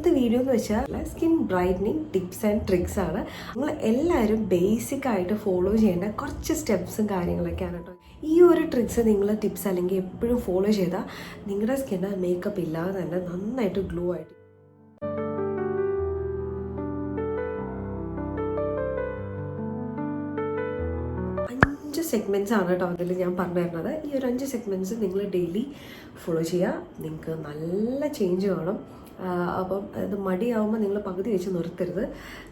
ഇന്നത്തെ വീഡിയോ എന്ന് വെച്ചാൽ skin brightening tips and tricks ആണ്. നിങ്ങൾ എല്ലാവരും ബേസിക് ആയിട്ട് ഫോളോ ചെയ്യേണ്ട കുറച്ച് സ്റ്റെപ്സും കാര്യങ്ങളൊക്കെയാണ് കേട്ടോ. ഈ ഒരു ട്രിക്സ് നിങ്ങൾ ടിപ്സ് അല്ലെങ്കിൽ എപ്പോഴും ഫോളോ ചെയ്താൽ നിങ്ങളുടെ സ്കിന്ന് മേക്കപ്പ് ഇല്ലാതെ തന്നെ നന്നായിട്ട് ഗ്ലോ ആയിട്ട് സെഗ്മെൻറ്റ്സ് ആണ് കേട്ടോ അതിൽ ഞാൻ പറഞ്ഞു തരുന്നത്. ഈ ഒരു 5 സെഗ്മെൻറ്റ്സ് നിങ്ങൾ ഡെയിലി ഫോളോ ചെയ്യുക, നിങ്ങൾക്ക് നല്ല ചേഞ്ച് കാണും. അപ്പം ഇത് മടിയാവുമ്പോൾ നിങ്ങൾ പകുതി വെച്ച് നിർത്തരുത്,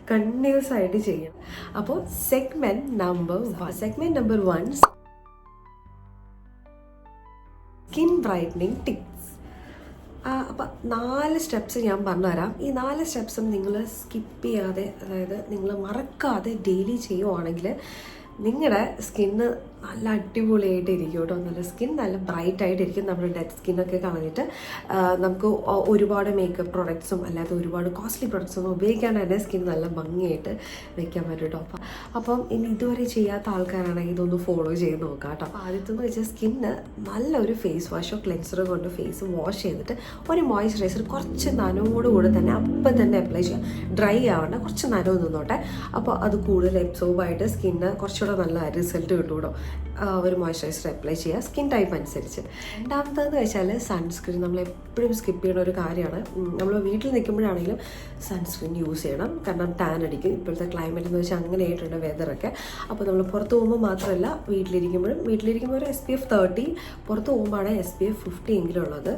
കണ്ടിന്യൂസ് ആയിട്ട് ചെയ്യണം. അപ്പോൾ segment number 1 skin brightening tips. അപ്പം 4 സ്റ്റെപ്സ് ഞാൻ പറഞ്ഞുതരാം. ഈ 4 സ്റ്റെപ്സും നിങ്ങൾ സ്കിപ്പ് ചെയ്യാതെ, അതായത് നിങ്ങൾ മറക്കാതെ ഡെയിലി ചെയ്യുവാണെങ്കിൽ നിങ്ങളുടെ സ്കിന്ന് നല്ല അടിപൊളിയായിട്ട് ഇരിക്കും കേട്ടോ. നല്ല സ്കിൻ നല്ല ബ്രൈറ്റ് ആയിട്ടിരിക്കും. നമ്മുടെ ഡെഡ് സ്കിന്നൊക്കെ കളഞ്ഞിട്ട് നമുക്ക് ഒരുപാട് മേക്കപ്പ് പ്രൊഡക്ട്സും അല്ലാതെ ഒരുപാട് കോസ്റ്റ്ലി പ്രൊഡക്ട്സൊന്നും ഉപയോഗിക്കാണ്ട് തന്നെ സ്കിൻ നല്ല ഭംഗിയായിട്ട് വെക്കാൻ പറ്റും കേട്ടോ. അപ്പം ഇനി ഇതുവരെ ചെയ്യാത്ത ആൾക്കാരാണെങ്കിൽ ഇതൊന്ന് ഫോളോ ചെയ്ത് നോക്കാം കേട്ടോ. അപ്പോൾ ആദ്യത്തെന്ന് വെച്ചാൽ സ്കിന്ന് നല്ലൊരു ഫേസ് വാഷോ ക്ലെൻസറോ കൊണ്ട് ഫേസ് വാഷ് ചെയ്തിട്ട് ഒരു മോയ്സ്ചറൈസർ കുറച്ച് നനവോടുകൂടെ തന്നെ അപ്പം തന്നെ അപ്ലൈ ചെയ്യാം. ഡ്രൈ ആവേണ്ട, കുറച്ച് നനവ് നിന്നോട്ടെ. അപ്പോൾ അത് കൂടുതൽ എബ്സോർബായിട്ട് സ്കിന്ന് കുറച്ചുകൂടെ നല്ല റിസൾട്ട് കിട്ടും കേട്ടോ. ഒരു മോയ്സ്ചറൈസർ അപ്ലൈ ചെയ്യുക സ്കിൻ ടൈപ്പ് അനുസരിച്ച്. രണ്ടാമത്തേന്ന് വെച്ചാൽ സൺസ്ക്രീൻ. നമ്മൾ എപ്പോഴും സ്കിപ്പ് ചെയ്യുന്ന ഒരു കാര്യമാണ്. നമ്മൾ വീട്ടിൽ നിൽക്കുമ്പോഴാണെങ്കിലും സൺസ്ക്രീൻ യൂസ് ചെയ്യണം, കാരണം ടാൻ അടിക്കും. ഇപ്പോഴത്തെ ക്ലൈമറ്റ് എന്ന് വെച്ചാൽ അങ്ങനെ ആയിട്ടുണ്ട് വെതറൊക്കെ. അപ്പോൾ നമ്മൾ പുറത്ത് പോകുമ്പോൾ മാത്രമല്ല, വീട്ടിലിരിക്കുമ്പോൾ ഒരു SPF 30, പുറത്ത് പോകുമ്പോഴാണ് SPF 50 എങ്കിലും ഉള്ളത്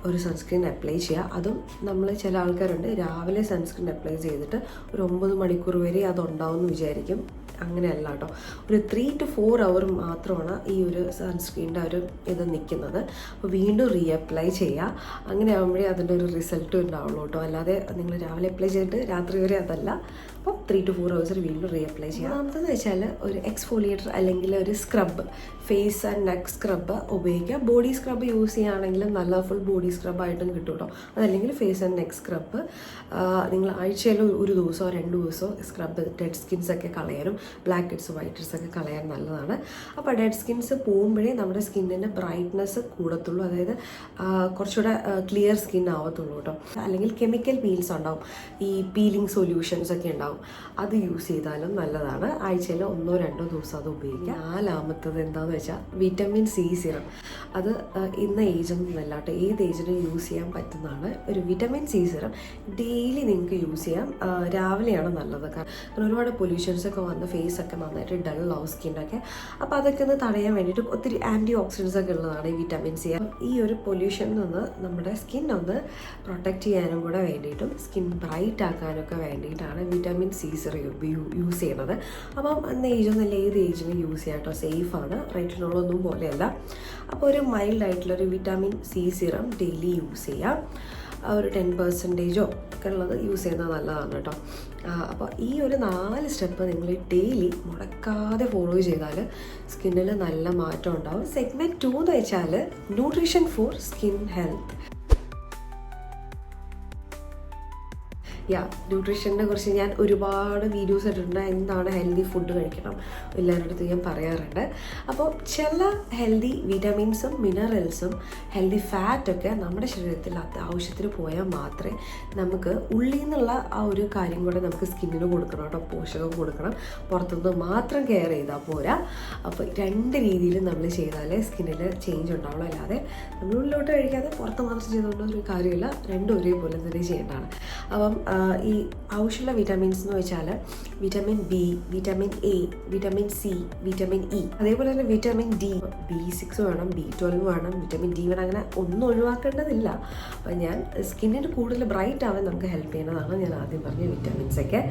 ഒരു സൺസ്ക്രീൻ അപ്ലൈ ചെയ്യുക. അതും നമ്മൾ ചില ആൾക്കാരുണ്ട് രാവിലെ സൺസ്ക്രീൻ അപ്ലൈ ചെയ്തിട്ട് ഒരു 9 മണിക്കൂർ വരെ അതുണ്ടാവും എന്ന് വിചാരിക്കും. അങ്ങനെയല്ല കേട്ടോ. ഒരു 3 to 4 hour മാത്രമാണ് ഈ ഒരു സൺസ്ക്രീനിൻ്റെ ഒരു ഇത് നിൽക്കുന്നത്. അപ്പോൾ വീണ്ടും റീഅപ്ലൈ ചെയ്യുക. അങ്ങനെ ആകുമ്പോഴേ അതിൻ്റെ ഒരു റിസൾട്ട് ഉണ്ടാവുള്ളൂ കേട്ടോ. അല്ലാതെ നിങ്ങൾ രാവിലെ അപ്ലൈ ചെയ്തിട്ട് രാത്രി വരെ അതല്ല. അപ്പോൾ 3 to 4 hours വീണ്ടും റീഅപ്ലൈ ചെയ്യുക. രണ്ടാമതെന്ന് വെച്ചാൽ ഒരു എക്സ്ഫോളിയേറ്റർ അല്ലെങ്കിൽ ഒരു scrub, face and neck scrub ഉപയോഗിക്കുക. ബോഡി സ്ക്രബ് യൂസ് ചെയ്യുകയാണെങ്കിലും നല്ല ഫുൾ ബോഡി സ്ക്രബായിട്ടും കിട്ടും കേട്ടോ. അതല്ലെങ്കിൽ ഫേസ് ആൻഡ് നെക്ക് സ്ക്രബ് നിങ്ങൾ ആഴ്ചയിൽ ഒരു ദിവസമോ 2 ദിവസമോ സ്ക്രബ് ഡെഡ് സ്കിൻസൊക്കെ കളയാനും ബ്ലാക്ക് ഹെഡ്സ് വൈറ്റ് ഹെഡ്സ് ഒക്കെ കളയാൻ നല്ലതാണ്. അപ്പോൾ ഡെഡ് സ്കിൻസ് പോകുമ്പോഴേ നമ്മുടെ സ്കിന്നിൻ്റെ ബ്രൈറ്റ്നെസ് കൂടത്തുള്ളൂ, അതായത് കുറച്ചുകൂടെ ക്ലിയർ സ്കിൻ ആവത്തുള്ളൂ കേട്ടോ. അല്ലെങ്കിൽ കെമിക്കൽ പീൽസ് ഉണ്ടാവും, ഈ പീലിംഗ് സൊല്യൂഷൻസ് ഒക്കെ ഉണ്ടാവും, അത് യൂസ് ചെയ്താലും നല്ലതാണ്. ആഴ്ചയിൽ 1-2 ദിവസം അത് ഉപയോഗിക്കുക. 4-മത്തത് എന്താണെന്ന് വെച്ചാൽ വിറ്റമിൻ C സിറം. അത് ഇന്ന ഏജൊന്നുമല്ല കേട്ടോ, ഏത് ഏജിനും യൂസ് ചെയ്യാൻ പറ്റുന്നതാണ്. ഒരു വിറ്റമിൻ C സിറം ഡെയിലി നിങ്ങൾക്ക് യൂസ് ചെയ്യാം. രാവിലെയാണ് നല്ലത്, കാരണം ഒരുപാട് പൊല്യൂഷൻസൊക്കെ വന്ന് ഫേസൊക്കെ നന്നായിട്ട് ഡള്ളാവും സ്കിന്നൊക്കെ. അപ്പോൾ അതൊക്കെ ഒന്ന് തടയാൻ വേണ്ടിയിട്ട് ഒത്തിരി ആൻറ്റി ഓക്സിഡൻസ് ഒക്കെ ഉള്ളതാണ് ഈ വിറ്റമിൻ C. ഈ ഒരു പൊല്യൂഷനിൽ നിന്ന് നമ്മുടെ സ്കിൻ ഒന്ന് പ്രൊട്ടക്റ്റ് ചെയ്യാനും കൂടെ വേണ്ടിയിട്ടും സ്കിൻ ബ്രൈറ്റ് ആക്കാനൊക്കെ വേണ്ടിയിട്ടാണ് വിറ്റമിൻ C സിറം യൂസ് ചെയ്യുന്നത്. അപ്പം അന്ന് ഏജൊന്നുമില്ല, ഏത് ഏജിനും യൂസ് ചെയ്യാം കേട്ടോ. സേഫാണ്, റൈറ്റിനോളൊന്നും പോലെയല്ല. അപ്പോൾ ഒരു മൈൽഡ് ആയിട്ടുള്ളൊരു vitamin C serum daily use ചെയ്യാം. ഒരു 10% ഒക്കെ ഉള്ളത് യൂസ് ചെയ്യുന്നത് നല്ലതാണ് കേട്ടോ. അപ്പോൾ ഈ ഒരു 4 സ്റ്റെപ്പ് നിങ്ങൾ ഡെയിലി മുടക്കാതെ ഫോളോ ചെയ്താൽ സ്കിന്നിൽ നല്ല മാറ്റം ഉണ്ടാവും. സെഗ്മെൻറ്റ് 2 എന്ന് വെച്ചാൽ ന്യൂട്രീഷൻ ഫോർ സ്കിൻ ഹെൽത്ത്. ന്യൂട്രീഷനെ കുറിച്ച് ഞാൻ ഒരുപാട് വീഡിയോസ് ഇട്ടിട്ടുണ്ട്. എന്താണ് ഹെൽത്തി ഫുഡ് കഴിക്കണം എല്ലാവരുടെ അടുത്ത് ഞാൻ പറയാറുണ്ട്. അപ്പോൾ ചില ഹെൽത്തി വിറ്റമിൻസും മിനറൽസും ഹെൽത്തി ഫാറ്റൊക്കെ നമ്മുടെ ശരീരത്തിൽ ആവശ്യത്തിന് പോയാൽ മാത്രമേ നമുക്ക് ഉള്ളിൽ നിന്നുള്ള ആ ഒരു കാര്യം കൂടെ നമുക്ക് സ്കിന്നിന് കൊടുക്കണം കേട്ടോ. പോഷകം കൊടുക്കണം, പുറത്തുനിന്ന് മാത്രം കെയർ ചെയ്താൽ പോരാ. അപ്പോൾ 2 രീതിയിലും നമ്മൾ ചെയ്താലേ സ്കിന്നിൽ ചേഞ്ച് ഉണ്ടാവുള്ളൂ. അല്ലാതെ നമ്മൾ ഉള്ളിലോട്ട് കഴിക്കാതെ പുറത്ത് മാത്രം ചെയ്തുകൊണ്ട് ഒരു കാര്യമില്ല. 2 ഒരേപോലെ തന്നെ ചെയ്യേണ്ടതാണ്. അപ്പം ഈ ആവശ്യമുള്ള വിറ്റാമിൻസ് എന്ന് വെച്ചാൽ vitamin B, vitamin A, vitamin C, vitamin E, അതേപോലെ തന്നെ വിറ്റാമിൻ D, B6 വേണം, B12 വേണം, വിറ്റാമിൻ D വേണം. അങ്ങനെ ഒന്നും ഒഴിവാക്കേണ്ടതില്ല. അപ്പം ഞാൻ സ്കിന്നിന് കൂടുതൽ ബ്രൈറ്റ് ആവാൻ നമുക്ക് ഹെൽപ്പ് ചെയ്യുന്നതാണ് ഞാൻ ആദ്യം പറഞ്ഞ വിറ്റാമിൻസൊക്കെ.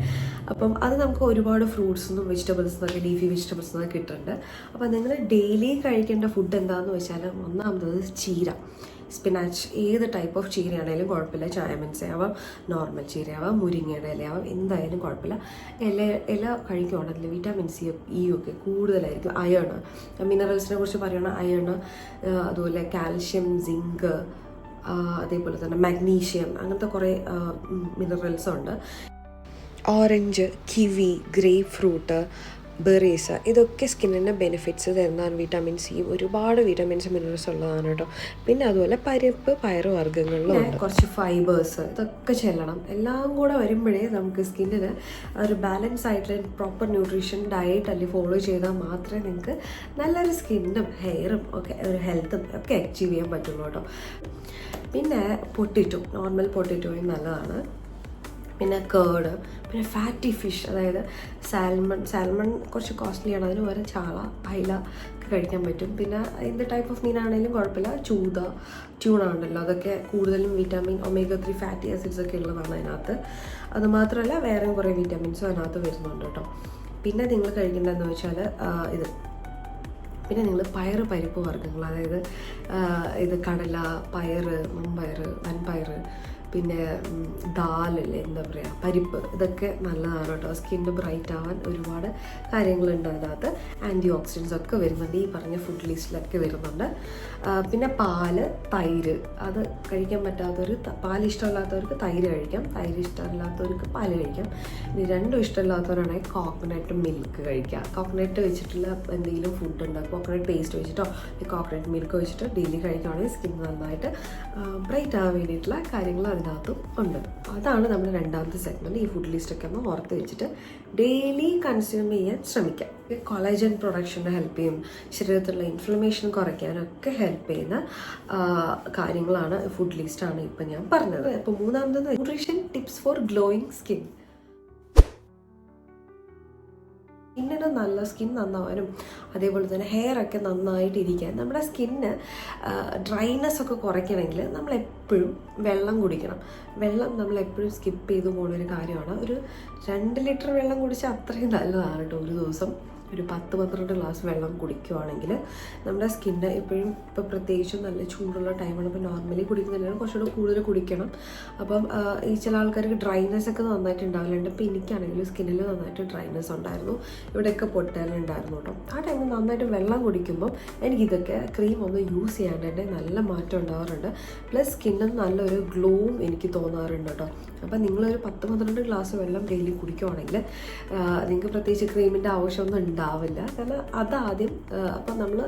അപ്പം അത് നമുക്ക് ഒരുപാട് ഫ്രൂട്ട്സിനും വെജിറ്റബിൾസിനൊക്കെ, ലീഫി വെജിറ്റബിൾസിനൊക്കെ കിട്ടുന്നുണ്ട്. അപ്പം നിങ്ങൾ ഡെയിലി കഴിക്കേണ്ട ഫുഡ് എന്താണെന്ന് വെച്ചാൽ ഒന്നാമത്തത് ചീര, സ്പിനാച്ച്. ഏത് ടൈപ്പ് ഓഫ് ചീരയാണെങ്കിലും കുഴപ്പമില്ല. ചായമൻസ ആവാം, നോർമൽ ചീരയാവാം, മുരിങ്ങയുടെ ഇലയാവാം, എന്തായാലും കുഴപ്പമില്ല. ഇല കഴിക്കുകയാണെങ്കിൽ വിറ്റാമിൻ C, E ഒക്കെ കൂടുതലായിരിക്കും. അയൺ, മിനറൽസിനെ കുറിച്ച് പറയുകയാണെങ്കിൽ അയൺ, അതുപോലെ കാൽഷ്യം, സിങ്ക്, അതേപോലെ തന്നെ മാഗ്നീഷ്യം, അങ്ങനത്തെ കുറേ മിനറൽസുണ്ട്. Orange, kiwi, grape fruit, berries, ഇതൊക്കെ സ്കിന്നിന് ബെനിഫിറ്റ്സ് തരുന്നതാണ്. വിറ്റാമിൻ സിയും ഒരുപാട് വിറ്റാമിൻസ് മിനറൽസ് ഉള്ളതാണ് കേട്ടോ. പിന്നെ അതുപോലെ പരിപ്പ് പയറ് വർഗ്ഗങ്ങളിലും കുറച്ച് ഫൈബേഴ്സ് ഇതൊക്കെ ചെല്ലണം. എല്ലാം കൂടെ വരുമ്പോഴേ നമുക്ക് സ്കിന്നിന് ഒരു ബാലൻസ് ആയിട്ടുള്ള പ്രോപ്പർ ന്യൂട്രീഷൻ ഡയറ്റ് അല്ലെങ്കിൽ ഫോളോ ചെയ്താൽ മാത്രമേ നിങ്ങൾക്ക് നല്ലൊരു സ്കിന്നും ഹെയറും ഒക്കെ ഒരു ഹെൽത്തും ഒക്കെ അച്ചീവ് ചെയ്യാൻ പറ്റുള്ളൂ കേട്ടോ. പിന്നെ പൊട്ടിറ്റോ, നോർമൽ പൊട്ടിറ്റോയും നല്ലതാണ്. പിന്നെ കേർഡ്, പിന്നെ ഫാറ്റി ഫിഷ്, അതായത് സാൽമൺ കുറച്ച് കോസ്റ്റ്ലിയാണ്. അതിന് പകരം ചാള, അയില ഒക്കെ കഴിക്കാൻ പറ്റും. പിന്നെ എന്ത് ടൈപ്പ് ഓഫ് മീനാണെങ്കിലും കുഴപ്പമില്ല. ട്യൂണ ഉണ്ടല്ലോ, അതൊക്കെ കൂടുതലും വിറ്റാമിൻ ഒമേഗ 3 ഫാറ്റി ആസിഡ്സ് ഒക്കെ ഉള്ളതാണ് അതിനകത്ത്. അതുമാത്രമല്ല വേറെയും കുറേ വിറ്റാമിൻസും അതിനകത്ത് വരുന്നുണ്ട് കേട്ടോ. പിന്നെ നിങ്ങൾ കഴിക്കേണ്ടതെന്ന് വെച്ചാൽ പിന്നെ നിങ്ങൾ പരിപ്പ് വർഗ്ഗങ്ങൾ, അതായത് ഇത് കടല, പയറ്, മമ്പയർ, വൻപയർ, പിന്നെ ദാലല്ലേ, എന്താ പറയുക, പരിപ്പ്, ഇതൊക്കെ നല്ലതാണ് കേട്ടോ. സ്കിന്ന് ബ്രൈറ്റ് ആവാൻ ഒരുപാട് കാര്യങ്ങളുണ്ട് അതിനകത്ത്. ആൻറ്റി ഓക്സിഡൻസ് ഒക്കെ വരുന്നുണ്ട്, ഈ പറഞ്ഞ ഫുഡ് ലിസ്റ്റിലൊക്കെ വരുന്നുണ്ട്. പിന്നെ പാല്, തൈര്, അത് കഴിക്കാൻ പറ്റാത്തവർ, പാൽ ഇഷ്ടമില്ലാത്തവർക്ക് തൈര് കഴിക്കാം, തൈര് ഇഷ്ടമില്ലാത്തവർക്ക് പാല് കഴിക്കാം. ഇനി രണ്ടും ഇഷ്ടമില്ലാത്തവരാണെങ്കിൽ കോക്കനട്ട് മിൽക്ക് കഴിക്കാം. കോക്കനട്ട് വെച്ചിട്ടുള്ള എന്തെങ്കിലും ഫുഡ് ഉണ്ടാകും, കോക്കനട്ട് പേസ്റ്റ് വെച്ചിട്ടോ ഈ കോക്കനട്ട് മിൽക്ക് വെച്ചിട്ട് ഡെയിലി കഴിക്കുകയാണെങ്കിൽ സ്കിൻ നന്നായിട്ട് ബ്രൈറ്റ് ആവാൻ വേണ്ടിയിട്ടുള്ള കാര്യങ്ങൾ അതിനകത്തും ഉണ്ട്. അതാണ് നമ്മുടെ രണ്ടാമത്തെ സെഗ്മെൻറ്റ്. ഈ ഫുഡ് ലിസ്റ്റൊക്കെ ഒന്ന് ഓർത്ത് വെച്ചിട്ട് ഡെയിലി കൺസ്യൂം ചെയ്യാൻ ശ്രമിക്കാം. കൊളാജൻ പ്രൊഡക്ഷന് ഹെൽപ്പ് ചെയ്യും, ശരീരത്തിലുള്ള ഇൻഫ്ലമേഷൻ കുറയ്ക്കാനൊക്കെ ഹെൽപ്പ് ചെയ്യുന്ന കാര്യങ്ങളാണ്, ഫുഡ് ലിസ്റ്റാണ് ഇപ്പം ഞാൻ പറഞ്ഞത്. അപ്പോൾ മൂന്നാമത് nutrition tips four glowing skin. സ്കിന്നിന് നല്ല സ്കിൻ നന്നാവാനും അതേപോലെ തന്നെ ഹെയർ ഒക്കെ നന്നായിട്ട് ഇരിക്കാൻ, നമ്മുടെ സ്കിന്ന് ഡ്രൈനെസ് ഒക്കെ കുറയ്ക്കണമെങ്കിൽ നമ്മളെപ്പോഴും വെള്ളം കുടിക്കണം. വെള്ളം നമ്മളെപ്പോഴും സ്കിപ്പ് ചെയ്തു പോകുന്നൊരു കാര്യമാണ്. ഒരു 2 ലിറ്റർ വെള്ളം കുടിച്ചാൽ അത്രയും നല്ലതാണ് കേട്ടോ. ഒരു ദിവസം ഒരു 10-12 ഗ്ലാസ് വെള്ളം കുടിക്കുകയാണെങ്കിൽ നമ്മുടെ സ്കിന്ന് എപ്പോഴും, ഇപ്പോൾ പ്രത്യേകിച്ചും നല്ല ചൂടുള്ള ടൈമാണ്, ഇപ്പോൾ നോർമലി കുടിക്കുന്നുണ്ടെങ്കിൽ കുറച്ചുകൂടെ കൂടുതൽ കുടിക്കണം. അപ്പം ഈ ചില ആൾക്കാർക്ക് ഡ്രൈനെസ് ഒക്കെ നന്നായിട്ട് ഉണ്ടാവില്ലുണ്ട്. ഇപ്പോൾ എനിക്കാണെങ്കിലും സ്കിന്നിൽ നന്നായിട്ട് ഡ്രൈനെസ് ഉണ്ടായിരുന്നു, ഇവിടെയൊക്കെ പൊട്ടാനുണ്ടായിരുന്നു കേട്ടോ. ആ ടൈമിൽ നന്നായിട്ട് വെള്ളം കുടിക്കുമ്പം എനിക്കിതൊക്കെ ക്രീം ഒന്ന് യൂസ് ചെയ്യാണ്ട് തന്നെ നല്ല മാറ്റം ഉണ്ടാവാറുണ്ട്. പ്ലസ് സ്കിന്നിന് നല്ലൊരു ഗ്ലോവും എനിക്ക് തോന്നാറുണ്ട് കേട്ടോ. അപ്പം നിങ്ങളൊരു 10-12 ഗ്ലാസ് വെള്ളം ഡെയിലി കുടിക്കുകയാണെങ്കിൽ നിങ്ങൾക്ക് പ്രത്യേകിച്ച് ക്രീമിൻ്റെ ആവശ്യമൊന്നും ഉണ്ടാവില്ല. കാരണം അതാദ്യം അപ്പം നമ്മൾ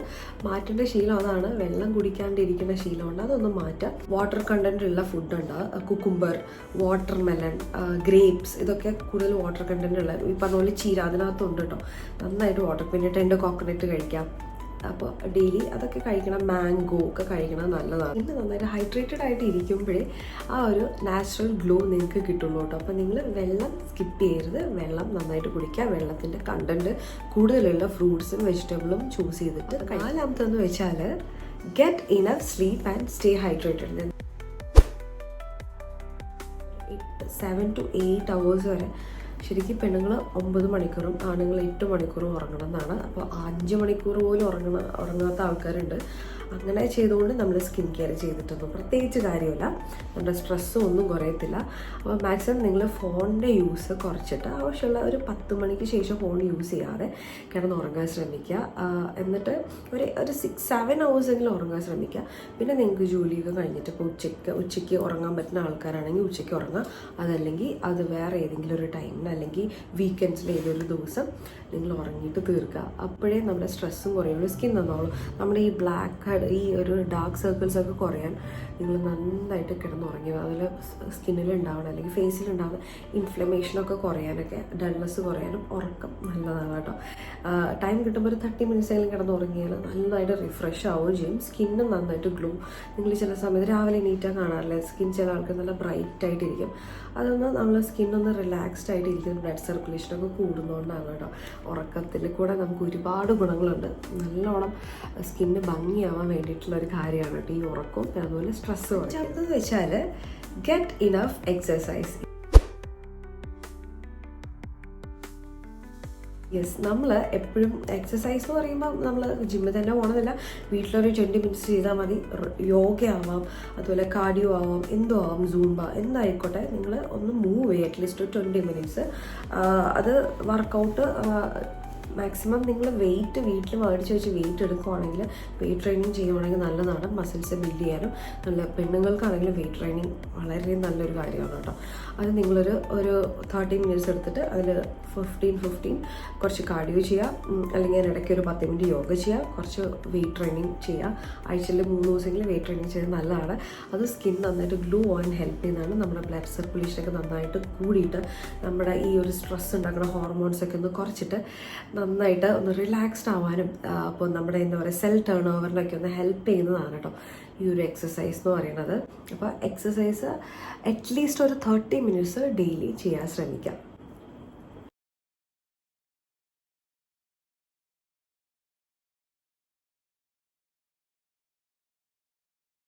മാറ്റേണ്ട ശീലം അതാണ്, വെള്ളം കുടിക്കാണ്ടിരിക്കുന്ന ശീലമുണ്ട്, അതൊന്ന് മാറ്റാം. വാട്ടർ കണ്ടൻറ്റ് ഉള്ള ഫുഡുണ്ട്, കുക്കുംബർ, വാട്ടർമെലൺ, ഗ്രേപ്സ്, ഇതൊക്കെ കൂടുതൽ വാട്ടർ കണ്ടൻറ്റ് ഉള്ള, ഈ പറഞ്ഞ പോലെ ചീര അതിനകത്തുണ്ട് കേട്ടോ, നന്നായിട്ട് വാട്ടർ. പിന്നെ 10 കോക്കനട്ട് കഴിക്കാം. അപ്പോൾ ഡെയിലി അതൊക്കെ കഴിക്കണം. മാംഗോ ഒക്കെ കഴിക്കണം, നല്ലതാണ്. പിന്നെ നന്നായിട്ട് ഹൈഡ്രേറ്റഡ് ആയിട്ട് ഇരിക്കുമ്പോഴേ ആ ഒരു നാച്ചുറൽ ഗ്ലോ നിങ്ങൾക്ക് കിട്ടുള്ളൂ കേട്ടോ. അപ്പോൾ നിങ്ങൾ വെള്ളം സ്കിപ്പ് ചെയ്യരുത്, വെള്ളം നന്നായിട്ട് കുടിക്കുക. വെള്ളത്തിൻ്റെ കണ്ടൻറ്റ് കൂടുതലുള്ള ഫ്രൂട്ട്സും വെജിറ്റബിളും ചൂസ് ചെയ്തിട്ട്. നാലാമത്തെന്ന് വെച്ചാൽ get enough sleep and stay hydrated. 7 to 8 hours വരെ. ശരിക്കും പെണ്ണുങ്ങൾ 9 മണിക്കൂറും ആണുങ്ങൾ 8 മണിക്കൂറും ഉറങ്ങണം എന്നാണ്. അപ്പോൾ 5 മണിക്കൂർ പോലും ഉറങ്ങാത്ത ആൾക്കാരുണ്ട്. അങ്ങനെ ചെയ്തുകൊണ്ട് നമ്മൾ സ്കിൻ കെയർ ചെയ്തിട്ടൊന്നും പ്രത്യേകിച്ച് കാര്യമില്ല, നമ്മുടെ സ്ട്രെസ്സും ഒന്നും കുറയത്തില്ല. അപ്പോൾ മാക്സിമം നിങ്ങൾ ഫോണിൻ്റെ യൂസ് കുറച്ചിട്ട് ആവശ്യമുള്ള ഒരു 10 മണിക്ക് ശേഷം ഫോൺ യൂസ് ചെയ്യാതെ കിടന്നുറങ്ങാൻ ശ്രമിക്കുക. എന്നിട്ട് ഒരു 6-7 hours എങ്കിലും ഉറങ്ങാൻ ശ്രമിക്കുക. പിന്നെ നിങ്ങൾക്ക് ജോലിയൊക്കെ കഴിഞ്ഞിട്ട് ഇപ്പോൾ ഉച്ചയ്ക്ക് ഉറങ്ങാൻ പറ്റുന്ന ആൾക്കാരാണെങ്കിൽ ഉച്ചയ്ക്ക് ഉറങ്ങുക. അതല്ലെങ്കിൽ അത് വേറെ ഏതെങ്കിലും ഒരു ടൈമിന് അല്ലെങ്കിൽ വീക്കെൻഡ്സിൽ ഏതൊരു ദിവസം നിങ്ങൾ ഉറങ്ങിയിട്ട് തീർക്കുക. അപ്പോഴേ നമ്മുടെ സ്ട്രെസ്സും കുറയുള്ളൂ, സ്കിൻ നന്നാവുള്ളൂ. നമ്മുടെ ഈ ഈ ഒരു ഡാർക്ക് സർക്കിൾസൊക്കെ കുറയാൻ നിങ്ങൾ നന്നായിട്ട് കിടന്നുറങ്ങുക. അതിൽ സ്കിന്നിൽ ഉണ്ടാവണം അല്ലെങ്കിൽ ഫേസിലുണ്ടാവുന്ന ഇൻഫ്ലമേഷനൊക്കെ കുറയാനൊക്കെ, ഡൾനെസ് കുറയാനും ഉറക്കം നല്ലതാണ് കേട്ടോ. ടൈം കിട്ടുമ്പോൾ ഒരു 30 minutes കിടന്നുറങ്ങിയാൽ നന്നായിട്ട് റിഫ്രഷ് ആവുകയും ചെയ്യും. സ്കിന്നും നന്നായിട്ട് ഗ്ലോ. നിങ്ങൾ ചില സമയത്ത് രാവിലെ നീറ്റാ കാണാറില്ലേ, സ്കിൻ ചില ആൾക്ക് നല്ല ബ്രൈറ്റ് ആയിട്ടിരിക്കും. അതൊന്ന് നമ്മൾ സ്കിന്നൊന്ന് റിലാക്സ്ഡ് ആയിട്ട് ഇരിക്കും. ബ്ലഡ് സർക്കുലേഷനൊക്കെ കൂടുന്നതുകൊണ്ടാണ് കേട്ടോ. ഉറക്കത്തിൽ കൂടെ നമുക്ക് ഒരുപാട് ഗുണങ്ങളുണ്ട്. നല്ലോണം സ്കിന്ന് ഭംഗിയാവാൻ വേണ്ടിയിട്ടുള്ള ഒരു കാര്യമാണ് കേട്ടോ ഈ ഉറക്കവും. അതുപോലെ സ്ട്രെസ് കുറച്ചെന്ന് വെച്ചാൽ ഗെറ്റ് ഇനഫ് എക്സസൈസ്. യെസ്, നമ്മൾ എപ്പോഴും എക്സസൈസ് എന്ന് പറയുമ്പോൾ നമ്മൾ ജിമ്മിൽ തന്നെ പോകണമെന്നില്ല, വീട്ടിലൊരു 20 minutes ചെയ്താൽ മതി. യോഗ ആവാം, അതുപോലെ കാർഡിയോ ആവാം, എന്തോ ആവാം, സൂംബ എന്തായിക്കോട്ടെ, നിങ്ങൾ ഒന്ന് മൂവ് ചെയ്യുക അറ്റ്ലീസ്റ്റ് ഒരു 20 minutes. അത് വർക്കൗട്ട് മാക്സിമം നിങ്ങൾ വെയിറ്റ് വീട്ടിൽ മേടിച്ച് വെച്ച് വെയിറ്റ് എടുക്കുവാണെങ്കിൽ വെയിറ്റ് ട്രെയിനിങ് ചെയ്യുവാണെങ്കിൽ നല്ലതാണ്. മസിൽസ് ബിൽഡ് ചെയ്യാനും നല്ല പെണ്ണുങ്ങൾക്കാണെങ്കിലും വെയിറ്റ് ട്രെയിനിങ് വളരെ നല്ലൊരു കാര്യമാണ് കേട്ടോ. അത് നിങ്ങളൊരു 30 മിനിറ്റ്സ് എടുത്തിട്ട് അതിൽ 15 കുറച്ച് കാർഡിയോ ചെയ്യുക, അല്ലെങ്കിൽ ഇടയ്ക്ക് ഒരു 10 മിനിറ്റ് യോഗ ചെയ്യുക, കുറച്ച് വെയിറ്റ് ട്രെയിനിങ് ചെയ്യുക. ആഴ്ചയിൽ 3 ദിവസമെങ്കിലും വെയിറ്റ് ട്രെയിനിങ് ചെയ്യുന്നത് നല്ലതാണ്. അത് സ്കിൻ നന്നായിട്ട് ഗ്ലോ ആവാൻ ഹെൽപ്പ് ചെയ്യുന്നതാണ്. നമ്മുടെ ബ്ലഡ് സർക്കുലേഷനൊക്കെ നന്നായിട്ട് കൂടിയിട്ട് നമ്മുടെ ഈ ഒരു സ്ട്രെസ് ഉണ്ടാക്കുന്ന ഹോർമോൺസൊക്കെ ഒന്ന് കുറച്ചിട്ട് നന്നായിട്ട് ഒന്ന് റിലാക്സ്ഡ് ആവാനും അപ്പോൾ നമ്മുടെ എന്താ പറയുക സെൽ ടേൺ ഓവറിനൊക്കെ ഒന്ന് ഹെൽപ്പ് ചെയ്യുന്നതാണ് കേട്ടോ ഈ ഒരു എക്സസൈസ് എന്ന് പറയുന്നത്. അപ്പോൾ എക്സസൈസ് അറ്റ്ലീസ്റ്റ് ഒരു 30 മിനിറ്റ്സ് ഡെയിലി ചെയ്യാൻ ശ്രമിക്കാം.